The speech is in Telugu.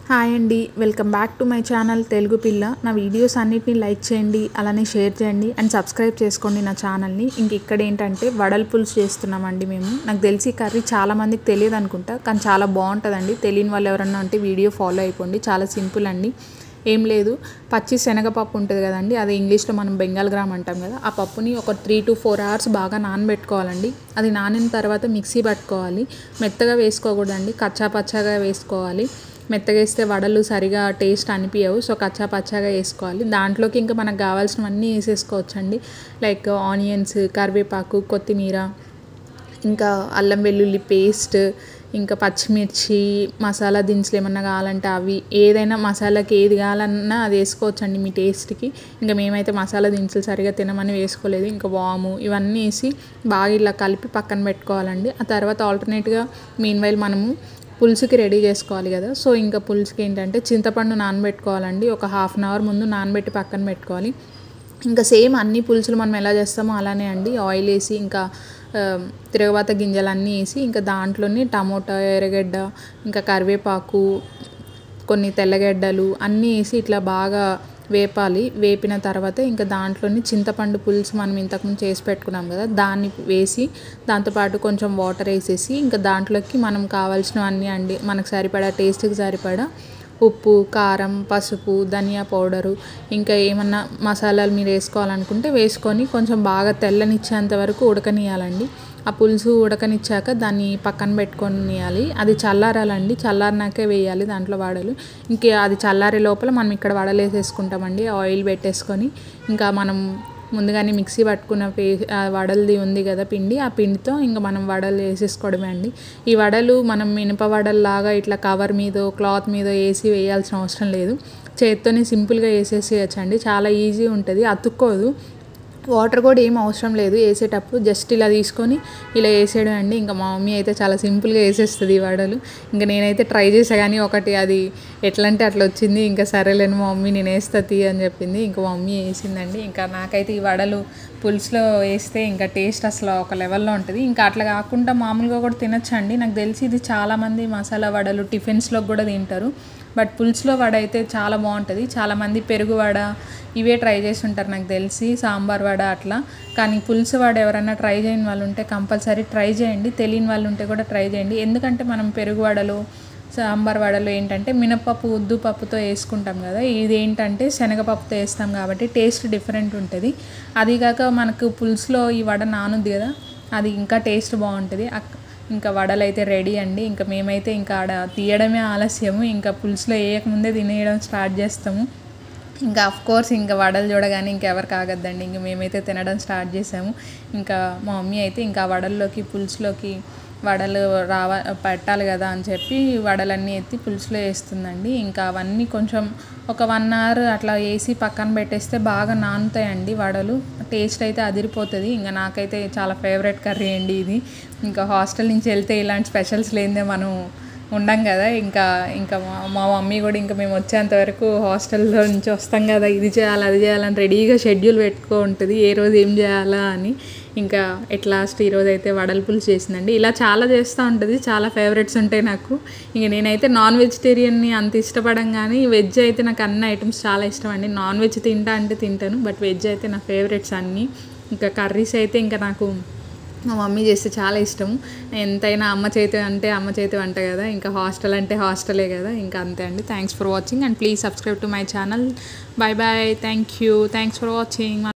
హాయ్ అండి, welcome back to my channel Telugu పిల్ల. నా వీడియోస్ అన్నిటిని లైక్ చేయండి, అలానే షేర్ చేయండి అండ్ సబ్స్క్రైబ్ చేసుకోండి నా ఛానల్ని. ఇక్కడ ఏంటంటే వడల పులుసు చేస్తున్నామండి మేము. నాకు తెలిసి ఈ కర్రీ చాలామందికి తెలియదు అనుకుంటా, కానీ చాలా బాగుంటుందండి. తెలియని వాళ్ళు ఎవరన్నా ఉంటే వీడియో ఫాలో అయిపోండి. చాలా సింపుల్ అండి, ఏం లేదు. పచ్చి శనగపప్పు ఉంటుంది కదండి, అది ఇంగ్లీష్లో మనం బెంగాల్ గ్రామ్ అంటాం కదా. ఆ పప్పుని ఒక 3 to 4 hours బాగా నానబెట్టుకోవాలండి. అది నానిన తర్వాత మిక్సీ పట్టుకోవాలి. మెత్తగా వేసుకోకూడదండి, కచ్చా పచ్చాగా వేసుకోవాలి. మెత్తగా వేస్తే వడలు సరిగా టేస్ట్ అనిపించవు. సో కచ్చా పచ్చాగా వేసుకోవాలి. దాంట్లోకి ఇంకా మనకు కావాల్సినవన్నీ వేసేసుకోవచ్చండి. లైక్ ఆనియన్స్, కరివేపాకు, కొత్తిమీర, ఇంకా అల్లం వెల్లుల్లి పేస్ట్, ఇంకా పచ్చిమిర్చి, మసాలా దినుసులు ఏమన్నా కావాలంటే అవి, ఏదైనా మసాలాకి ఏది కావాలన్నా అది వేసుకోవచ్చండి మీ టేస్ట్కి. ఇంకా మేమైతే మసాలా దినుసులు సరిగా తినమని వేసుకోలేదు. ఇంకా వాము ఇవన్నీ వేసి బాగా ఇలా కలిపి పక్కన పెట్టుకోవాలండి. ఆ తర్వాత ఆల్టర్నేట్గా మీన్వైల్ మనము పులుసుకి రెడీ చేసుకోవాలి కదా. సో ఇంకా పులుసుకి ఏంటంటే చింతపండు నానబెట్టుకోవాలండి. ఒక 1/2 hour ముందు నానబెట్టి పక్కన పెట్టుకోవాలి. ఇంకా సేమ్ అన్ని పులుసులు మనం ఎలా చేస్తామో అలానే అండి. ఆయిల్ వేసి ఇంకా తిరగబాత గింజలన్నీ వేసి ఇంకా దాంట్లోనే టమోటా, ఎర్రగడ్డ, ఇంకా కరివేపాకు, కొన్ని తెల్లగడ్డలు అన్నీ వేసి ఇట్లా బాగా వేపాలి. వేపిన తర్వాత ఇంకా దాంట్లోని చింతపండు పులుసు మనం ఇంతకుముందు చేసి పెట్టుకున్నాం కదా, దాన్ని వేసి దాంతోపాటు కొంచెం వాటర్ వేసేసి ఇంకా దాంట్లోకి మనం కావాల్సినవన్నీ అండి, మనకు సరిపడా టేస్ట్కి సరిపడా ఉప్పు, కారం, పసుపు, ధనియా పౌడరు, ఇంకా ఏమన్నా మసాలాలు మీరు వేసుకోవాలనుకుంటే వేసుకొని కొంచెం బాగా తెల్లనిచ్చేంత వరకు ఉడకనియాలండి. ఆ పులుసు ఉడకనిచ్చాక దాన్ని పక్కన పెట్టుకొనియాలి. అది చల్లారాలండి. చల్లారినాకే వేయాలి దాంట్లో వడలు. ఇంకా అది చల్లారే లోపల మనం ఇక్కడ వడలు వేసేసుకుంటామండి. ఆయిల్ పెట్టేసుకొని ఇంకా మనం ముందుగానే మిక్సీ పట్టుకున్న వడలది ఉంది కదా పిండి, ఆ పిండితో ఇంకా మనం వడలు వేసేసుకోవడమే అండి. ఈ వడలు మనం మినప వడల్లాగా ఇట్లా కవర్ మీద, క్లాత్ మీద వేసి వేయాల్సిన అవసరం లేదు. చేత్తోనే సింపుల్గా వేసేసేయచ్చండి. చాలా ఈజీ ఉంటుంది, అతుక్కోదు. వాటర్ కూడా ఏం అవసరం లేదు వేసేటప్పుడు. జస్ట్ ఇలా తీసుకొని ఇలా వేసేయడం అండి. ఇంకా మా మమ్మీ అయితే చాలా సింపుల్గా వేసేస్తుంది ఈ వడలు. ఇంకా నేనైతే ట్రై చేసా, కానీ ఒకటి అది ఎట్లా అంటే అట్లా వచ్చింది. ఇంకా సరేలేను మా మమ్మీ నేను వేస్తా తీ అని చెప్పింది. ఇంకా మా మమ్మీ వేసిందండి. ఇంకా నాకైతే ఈ వడలు పులుసులో వేస్తే ఇంకా టేస్ట్ అసలు ఒక లెవెల్లో ఉంటుంది. ఇంకా అట్లా కాకుండా మామూలుగా కూడా తినచ్చండి. నాకు తెలిసి ఇది చాలామంది మసాలా వడలు టిఫిన్స్లో కూడా తింటారు. బట్ పులుసులో వడ అయితే చాలా బాగుంటుంది. చాలామంది పెరుగు వడ ఇవే ట్రై చేసి ఉంటారు నాకు తెలిసి, సాంబార్ వడ అట్లా. కానీ పులుసు వడ ఎవరైనా ట్రై చేయని వాళ్ళు ఉంటే కంపల్సరీ ట్రై చేయండి. తెలియని వాళ్ళు ఉంటే కూడా ట్రై చేయండి. ఎందుకంటే మనం పెరుగు వడలు, సాంబార్ వడలు ఏంటంటే మినపప్పు, ఉద్దుపప్పుతో వేసుకుంటాం కదా, ఇది ఏంటంటే శనగపప్పుతో వేస్తాం కాబట్టి టేస్ట్ డిఫరెంట్ ఉంటుంది. అదిగాక మనకు పులుసులో ఈ వడ నానుద్ది కదా, అది ఇంకా టేస్ట్ బాగుంటుంది. ఇంకా వడలు అయితే రెడీ అండి. ఇంకా మేమైతే ఇంకా ఆడ తీయడమే ఆలస్యము, ఇంకా పులుసులో వేయకముందే తినేయడం స్టార్ట్ చేస్తాము. ఇంకా అఫ్కోర్స్ ఇంకా వడలు చూడగానే ఇంకెవరికి ఆగద్దండి, ఇంకా మేమైతే తినడం స్టార్ట్ చేసాము. ఇంకా మా మమ్మీ అయితే ఇంకా వడల్లోకి పులుసులోకి వడలు పెట్టాలి కదా అని చెప్పి వడలన్నీ ఎత్తి పులుసులో వేస్తుందండి. ఇంకా అవన్నీ కొంచెం ఒక 1 hour అట్లా వేసి పక్కన పెట్టేస్తే బాగా నానుతాయండి వడలు. టేస్ట్ అయితే అదిరిపోతుంది. ఇంకా నాకైతే చాలా ఫేవరెట్ కర్రీ అండి ఇది. ఇంకా హాస్టల్ నుంచి వెళ్తే ఇలాంటి స్పెషల్స్ లేనిదే మనం ఉండం కదా. ఇంకా ఇంకా మా మమ్మీ కూడా ఇంకా మేము వచ్చేంత వరకు హాస్టల్లో నుంచి వస్తాం కదా, ఇది చేయాలి అది చేయాలని రెడీగా షెడ్యూల్ పెట్టుకో ఉంటుంది, ఏ రోజు ఏం చేయాలా అని. ఇంకా ఎట్ లాస్ట్ ఈరోజు అయితే వడల పులుసు చేసిందండి. ఇలా చాలా చేస్తూ ఉంటుంది, చాలా ఫేవరెట్స్ ఉంటాయి నాకు. ఇంక నేనైతే నాన్ వెజిటేరియన్ని అంత ఇష్టపడం, కానీ వెజ్ అయితే నాకు అన్ని ఐటమ్స్ చాలా ఇష్టం అండి. నాన్ వెజ్ తింటా అంటే తింటాను, బట్ వెజ్ అయితే నా ఫేవరెట్స్ అన్నీ. ఇంకా కర్రీస్ అయితే ఇంకా నాకు మా మమ్మీ చేస్తే చాలా ఇష్టము. ఎంతైనా అమ్మ చేతి అంటే అమ్మ చేతి వంట కదా, ఇంకా హాస్టల్ అంటే హాస్టలే కదా, ఇంకా అంతే అండి. Thanks for watching and please subscribe to my channel. Bye bye, thank you, thanks for watching.